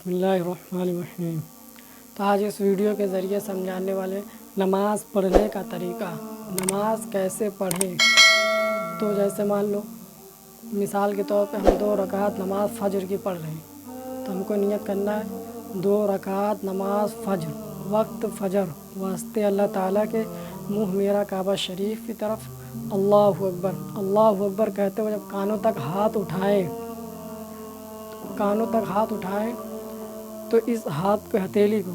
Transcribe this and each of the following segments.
بسم اللہ الرحمن الرحیم۔ تو آج اس ویڈیو کے ذریعے سمجھانے والے نماز پڑھنے کا طریقہ، نماز کیسے پڑھیں۔ تو جیسے مان لو مثال کے طور پہ ہم 2 رکعت نماز فجر کی پڑھ رہے ہیں، تو ہم کو نیت کرنا ہے 2 رکعت نماز فجر، وقت فجر، واسطے اللہ تعالیٰ کے، منہ میرا کعبہ شریف کی طرف، اللہ اکبر اللہ اکبر کہتے ہوئے جب کانوں تک ہاتھ اٹھائیں تو اس ہاتھ کو، ہتھیلی کو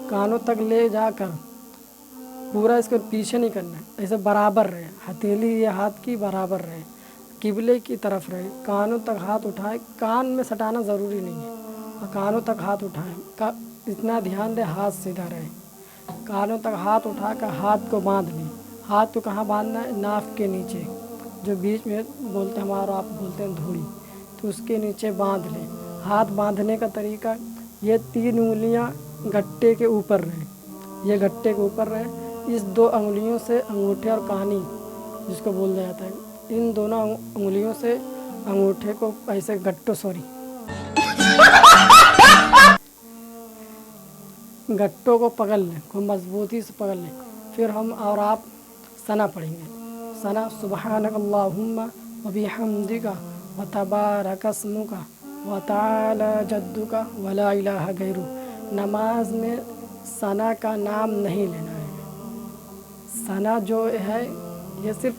کانوں تک لے جا کر پورا اس کو پیچھے نہیں کرنا ہے، ایسے برابر رہے، ہتھیلی یہ ہاتھ کی برابر رہے، قبلے کی طرف رہے، کانوں تک ہاتھ اٹھائے، کان میں سٹانا ضروری نہیں ہے، اور کانوں تک ہاتھ اٹھائیں، اتنا دھیان دے ہاتھ سیدھا رہے، کانوں تک ہاتھ اٹھا کر ہاتھ کو باندھ لیں۔ ہاتھ کو کہاں باندھنا ہے؟ ناف کے نیچے، جو بیچ میں بولتے ہیں ہمارا، آپ بولتے ہیں دھوڑی، تو اس کے نیچے باندھ لیں۔ ہاتھ باندھنے کا طریقہ یہ 3 انگلیاں گھٹے کے اوپر رہیں، یہ گھٹے کے اوپر رہے، اس 2 انگلیوں سے انگوٹھے اور کانی جس کو بولا جاتا ہے، ان دونوں انگلیوں سے انگوٹھے کو ایسے گھٹوں کو پکڑ لیں، خوب مضبوطی سے پکڑ لیں۔ پھر ہم اور آپ ثنا پڑھیں گے۔ ثنا سبحانک اللہم وبحمدک وتبارک اسمک وتعالی جدک ولا الہ غیرک۔ نماز میں ثنا کا نام نہیں لینا ہے۔ ثنا جو ہے یہ صرف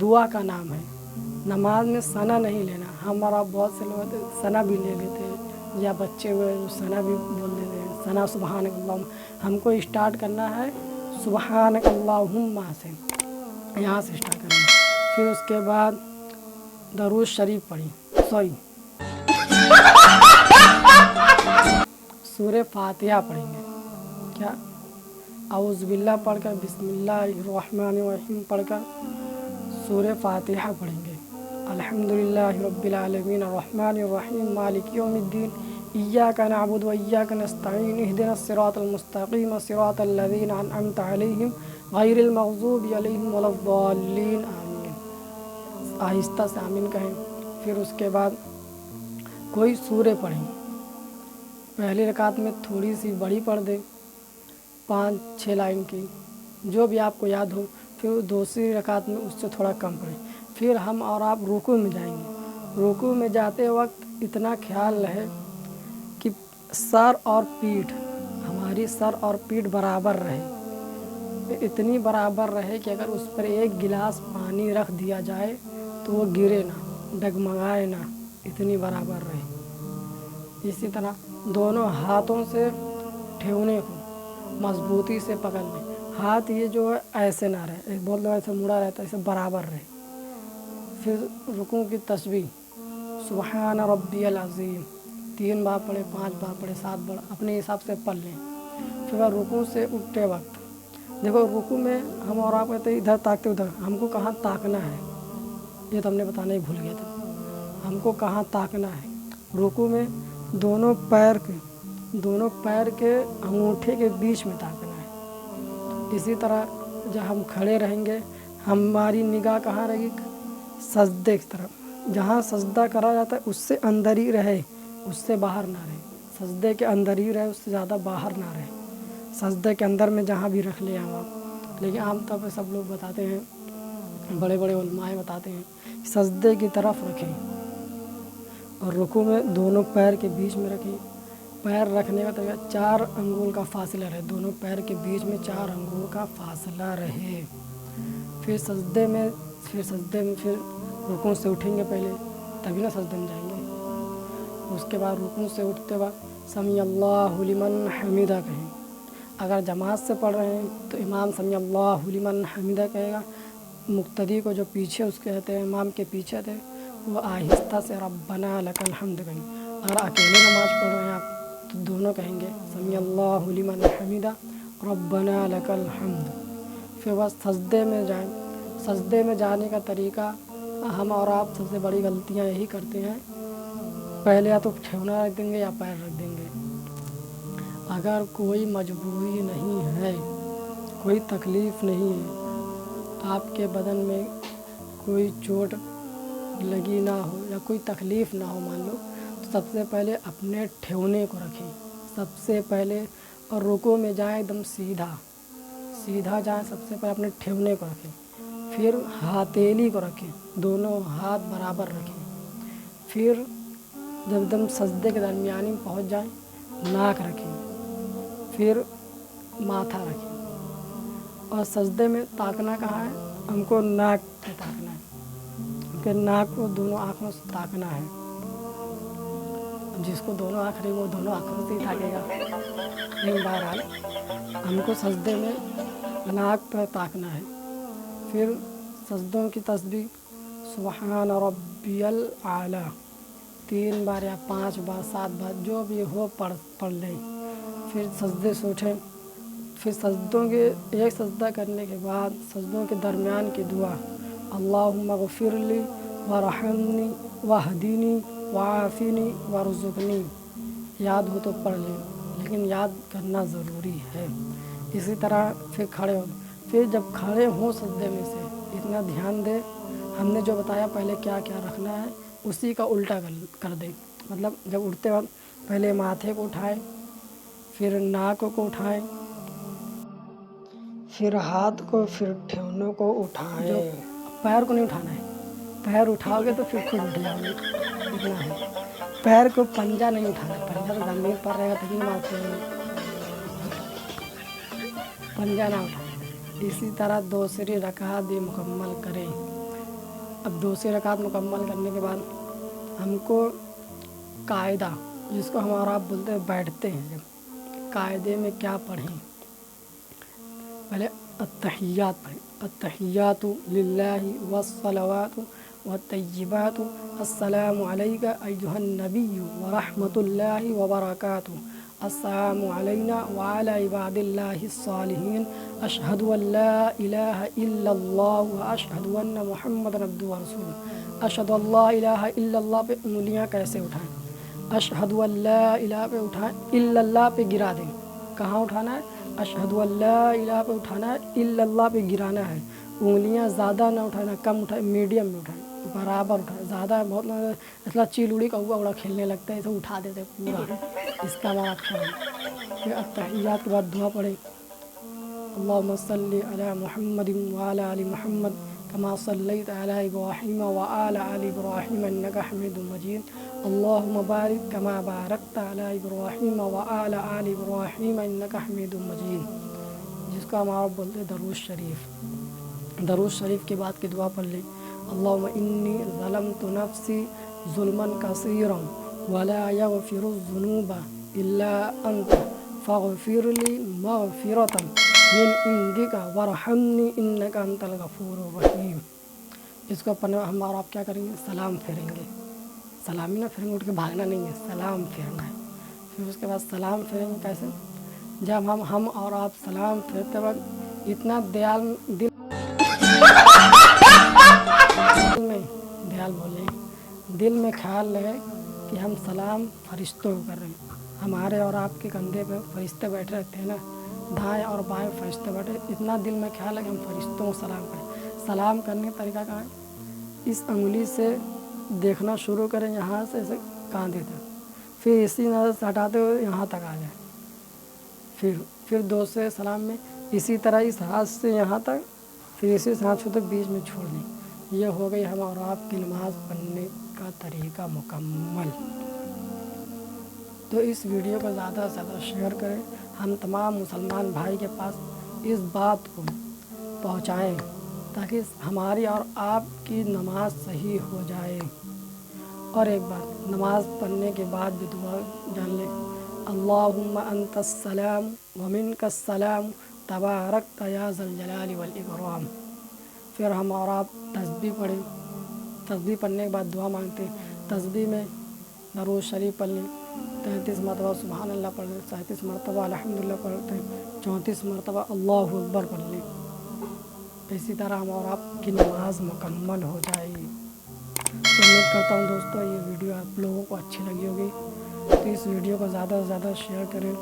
دعا کا نام ہے، نماز میں ثنا نہیں لینا۔ ہمارا بہت سے لوگ ثنا بھی لے لیتے ہیں، یا بچے ہوئے ثنا بھی بول دیتے ہیں، ثنا سبحانک اللہم۔ ہم کو اسٹارٹ کرنا ہے سبحانک اللہم سے، یہاں سے اسٹارٹ کرنا ہے۔ پھر اس کے بعد درود شریف پڑھیں، سورہ فاتحہ پڑھیں گے۔ کیا؟ اعوذ باللہ پڑھ کر، بسم اللہ الرحمن الرحیم پڑھ کر سورہ فاتحہ پڑھیں گے۔ الحمدللہ رب العالمین الرحمن الرحیم مالک یوم الدین ایاک نعبد و ایاک نستعین اہدنا الصراط المستقیم صراط الذین انعمت علیہم غیر المغضوب علیہم ولا الضالین، آمین۔ آہستہ سے آمین کہیں۔ پھر اس کے بعد کوئی سورہ پڑھیں، پہلی رکعت میں تھوڑی سی بڑی پڑھ دیں، 5-6 لائن کی، جو بھی آپ کو یاد ہو۔ پھر دوسری رکعت میں اس سے تھوڑا کم پڑھیں۔ پھر ہم اور آپ رکوع میں جائیں گے۔ رکوع میں جاتے وقت اتنا خیال رہے کہ سر اور پیٹھ، ہماری سر اور پیٹھ برابر رہے، اتنی برابر رہے کہ اگر اس پر 1 گلاس پانی رکھ دیا جائے تو وہ گرے نہ، ڈگمگائے نہ، اتنی برابر رہے۔ اسی طرح دونوں ہاتھوں سے ٹھیونے کو مضبوطی سے پکڑ لیں، ہاتھ یہ جو ہے ایسے نہ رہے، ایک بہت لوگ ایسے مڑا رہتا ہے، ایسے برابر رہے۔ پھر رکوع کی تسبیح سبحان ربی العظیم 3 بار پڑھے، 5 بار پڑھے، 7 بار، اپنے حساب سے پڑھ لیں۔ پھر رکوع سے اٹھتے وقت دیکھو، رکوع میں ہم اور آپ کہتے ہیں ادھر تاکتے ادھر، ہم کو کہاں تاکنا ہے یہ تو ہم نے بتانا ہی بھول گیا تھا، ہم کو کہاں تاکنا ہے۔ رکوع میں دونوں پیر کے انگوٹھے کے بیچ میں تاکنا ہے۔ اسی طرح جب ہم کھڑے رہیں گے، ہماری نگاہ کہاں رہے گی؟ سجدے کی طرف، جہاں سجدہ کرا جاتا ہے اس سے اندر ہی رہے، اس سے باہر نہ رہے، سجدے کے اندر ہی رہے، اس سے زیادہ باہر نہ رہے۔ سجدے کے اندر میں جہاں بھی رکھ لیں آپ، لیکن عام طور پہ سب لوگ بتاتے ہیں، بڑے بڑے علماء بتاتے ہیں سجدے کی طرف رکھیں، اور رکوع میں دونوں پیر کے بیچ میں رکھیں۔ پیر رکھنے کا طریقہ 4 انگول کا فاصلہ رہے، دونوں پیر کے بیچ میں 4 انگول کا فاصلہ رہے۔ پھر سجدے میں پھر رکوع سے اٹھیں گے پہلے، تبھی نہ سجدے میں جائیں گے۔ اس کے بعد رکوع سے اٹھتے وقت سمیع اللہ لمن حمیدہ کہیں۔ اگر جماعت سے پڑھ رہے ہیں تو امام سمیع اللہ لمن حمیدہ کہے گا، مقتدی کو جو پیچھے اس کے رہتے ہیں، امام کے پیچھے تھے، وہ آہستہ سے ربنا لک الحمد کہیں۔ اگر اکیلے نماز پڑھ رہے ہیں آپ تو دونوں کہیں گے سمیع اللہ لمن حمیدہ ربنا لک الحمد۔ پھر بس سجدے میں جائیں۔ سجدے میں جانے کا طریقہ، ہم اور آپ سب سے بڑی غلطیاں یہی کرتے ہیں، پہلے یا تو ٹھیونا رکھ دیں گے یا پیر رکھ دیں گے۔ اگر کوئی مجبوری نہیں ہے، کوئی تکلیف نہیں ہے، آپ کے بدن میں کوئی چوٹ لگی نہ ہو یا کوئی تکلیف نہ ہو مان لو، تو سب سے پہلے اپنے ٹھیونے کو رکھیں سب سے پہلے، اور رکوع میں جائیں ایک دم سیدھا جائیں، سب سے پہلے اپنے ٹھیونے کو رکھیں، پھر ہاتھیلی کو رکھیں، دونوں ہاتھ برابر رکھیں، پھر جب ایک دم سجدے کے درمیانی میں پہنچ جائیں ناک رکھیں، پھر ماتھا رکھیں، اور سجدے میں تاکنا کہاں ہے؟ ہم کو ناک پہ تاکنا ہے، کہ ناک کو دونوں آنکھوں سے تاکنا ہے، جس کو دونوں آنکھ رہی وہ دونوں آنکھوں سے ہی تاکے گا، لیکن بہرحال ہم کو سجدے میں ناک پہ تاکنا ہے۔ پھر سجدوں کی تسبیح سبحان ربی الاعلیٰ 3 بار یا 5 بار 7 بار جو بھی ہو پڑھ لیں، پھر سجدے سے اٹھیں، پھر سجدوں کے ایک سجدہ کرنے کے بعد سجدوں کے درمیان کی دعا اللہم اغفر لی ورحمنی واہدینی وعافینی وارزقنی، یاد ہو تو پڑھ لیں، لیکن یاد کرنا ضروری ہے۔ اسی طرح پھر کھڑے ہو، پھر جب کھڑے ہوں سجدے میں سے اتنا دھیان دیں ہم نے جو بتایا پہلے کیا کیا رکھنا ہے اسی کا الٹا کر دیں، مطلب جب اٹھتے وقت پہلے ماتھے کو اٹھائیں، پھر ناک کو اٹھائیں، پھر ہاتھ کو، پھر ٹھیونوں کو اٹھائیں، پیر کو نہیں اٹھانا ہے، پیر اٹھاؤ گے تو پھر خود اٹھ جاؤ گے، اتنا ہے، پیر کو پنجہ نہیں اٹھانا، پنجہ تو زمین پر رہے گا تبھی نماز پڑھیں گے، پنجہ نہ اٹھائیں۔ اسی طرح دوسری رکعت بھی مکمل کریں۔ اب دوسری رکعت مکمل کرنے کے بعد ہم کو قاعدہ، جس کو ہم اور آپ بولتے ہیں بیٹھتے ہیں، جب قاعدے میں کیا پڑھیں؟ پہلے التحیات پڑھیں، التحیات للہ والصلوات والطیبات السلام علیک ایھا النبی ورحمۃ اللہ وبرکاتہ، السلام علینا وعلی عباد اللہ الصالحین، اشہد ان لا الہ الا اللہ واشہد ان محمد عبدہ ورسولہ۔ اشہد ان لا الہ الا اللہ پہ انگلیاں کیسے اٹھائیں؟ اشہد ان لا الہ پہ اٹھائیں، الا اللہ پہ گرا دیں، کہاں اٹھانا ہے؟ اشہد ان لا الہ پہ اٹھانا ہے، الا اللہ پہ گرانا ہے، انگلیاں زیادہ نہ اٹھانا، کم اٹھائیں، میڈیم میں اٹھائیں، برابر اٹھائیں، زیادہ بہت ایسا چیل اڑی کوا اڑا کھیلنے لگتا ہے اسے اٹھا دیتے پورا، اس کا ہمارا خیال ہے۔ پھر التحیات کے بعد دعا پڑھیں اللہم صلی علی محمد وعلی آل محمد کما صلیت علی ابراہیم وعلی آل ابراہیم انک حمید مجید، اللہم بارک کما بارکت علی ابراہیم وعلی آل ابراہیم انک حمید مجید، جس کو ہم آپ بولتے ہیں درود شریف۔ درود شریف کے بعد کی دعا پڑھ لیں اللہم انی ظلمت نفسی ظلما کثیرا ولا یغفر الذنوب الا انت فاغفر لی مغفرۃ من عندک وارحمنی انک انت الغفور الرحیم۔ اس کو پڑھنے ہم اور آپ کیا کریں گے؟ سلام پھیریں گے، سلامی نہ پھیریں گے، اٹھ کے بھاگنا نہیں ہے، سلام پھیرنا ہے۔ پھر اس کے بعد سلام پھیریں گے کیسے؟ جب ہم اور آپ سلام پھیرتے وقت اتنا دل میں خیال رہے کہ ہم سلام فرشتوں کو کر رہے ہیں، ہمارے اور آپ کے کندھے پہ فرشتے بیٹھے رہتے ہیں نا، دائیں اور بائیں فرشتے بیٹھے، اتنا دل میں خیال ہے کہ ہم فرشتوں کو سلام کریں۔ سلام کرنے کا طریقہ کہاں ہے؟ اس انگلی سے دیکھنا شروع کریں، یہاں سے ایسے کاندھے تک، پھر اسی نظر سے ہٹاتے ہوئے یہاں تک آ جائیں، پھر دوسرے سلام میں اسی طرح اس ہاتھ سے یہاں تک، پھر اسی سے ہاتھ چھوتے بیچ میں چھوڑ دیں۔ یہ ہو گئی ہم اور آپ کی نماز پڑھنے کا طریقہ مکمل۔ تو اس ویڈیو کو زیادہ سے زیادہ شیئر کریں، ہم تمام مسلمان بھائی کے پاس اس بات کو پہنچائیں تاکہ ہماری اور آپ کی نماز صحیح ہو جائے۔ اور ایک بات، نماز پڑھنے کے بعد بھی دعا جان لیں اللہم انت السلام ومنک السلام تبارکت یا ذا الجلال والاکرام۔ پھر ہم اور آپ تسبیح پڑھیں، تسبیح پڑھنے کے بعد دعا مانگتے ہیں، تسبیح میں درود شریف پڑھ لیں، 33 مرتبہ سبحان اللہ پڑھ لیں، 37 مرتبہ الحمدللہ پڑھتے ہیں، 34 مرتبہ اللہ اکبر پڑھ لیں۔ اسی طرح ہم اور آپ کی نماز مکمل ہو جائے گی۔ تو امید کرتا ہوں دوستو یہ ویڈیو آپ لوگوں کو اچھی لگی ہوگی، تو اس ویڈیو کو زیادہ سے زیادہ شیئر کریں۔